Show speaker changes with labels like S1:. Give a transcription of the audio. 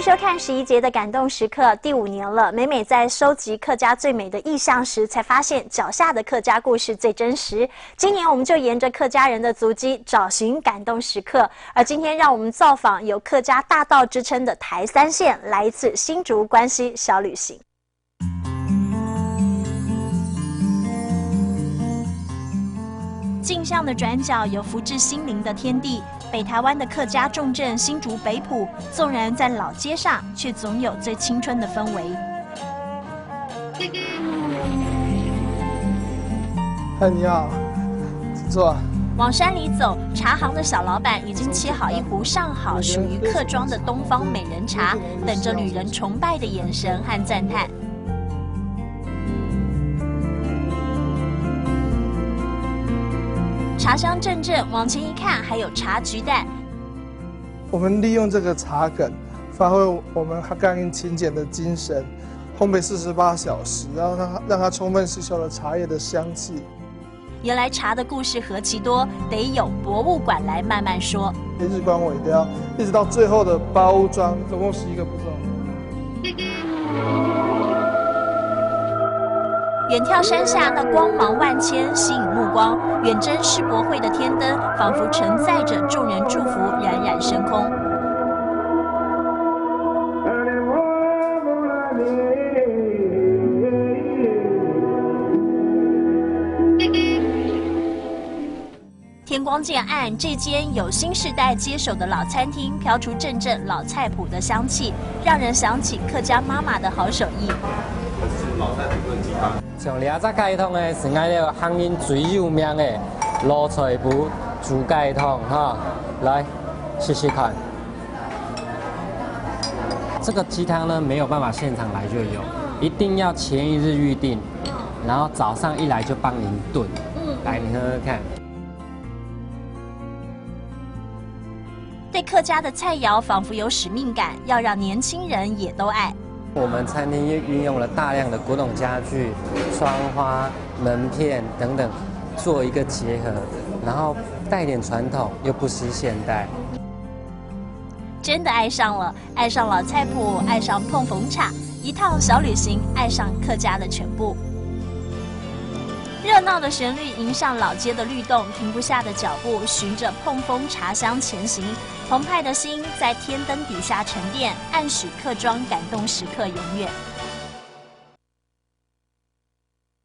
S1: 收看11节的感动时刻，第5年了。每每在收集客家最美的意象时，才发现脚下的客家故事最真实。今年我们就沿着客家人的足迹，找寻感动时刻。而今天，让我们造访有客家大道之称的台3线，来一次新竹关西小旅行。 镜像的转角有福至心灵的天地，北台湾的客家重镇新竹北埔，纵然在老街上，却总有最青春的氛围。
S2: 嗨，你好，请坐。
S1: 往山里走，茶行的小老板已经切好一壶上好、属于客庄的东方美人茶，等着旅人崇拜的眼神和赞叹。 茶香阵阵，往前一看，还有茶菊蛋。
S2: 我们利用这个茶梗，发挥我们哈干音勤俭的精神，烘焙48小时，然后让它充分吸收了茶叶的香气。
S1: 原来茶的故事何其多，得有博物馆来慢慢说。
S2: 日光尾雕，一直到最后的包装，总共11个步骤。
S1: 远眺山下那光芒万千，吸引目光；远征世博会的天灯，仿佛承载着众人祝福，冉冉升空。天光渐暗，这间有新世代接手的老餐厅，飘出阵阵老菜谱的香气，让人想起客家妈妈的好手艺。
S3: 老菜谱炖鸡汤。
S4: 从俩只开通的是爱了行业最有名的老菜谱猪盖汤哈，来试试看。这个鸡汤呢没有办法现场来就有，一定要前1日预定，然后早上一来就帮您炖。来你喝喝看。
S1: 对客家的菜肴仿佛有使命感，要让年轻人也都爱。
S4: 我们餐厅运用了大量的古董家具、窗花、门片等等，做一个结合，然后带点传统又不失现代。
S1: 真的爱上了，爱上老菜谱，爱上碰逢茶，一趟小旅行，爱上客家的全部。热闹的旋律迎上老街的律动，停不下的脚步，循着碰风茶香前行。 澎湃的心在天灯底下沉淀，暗许客庄感动时刻永远。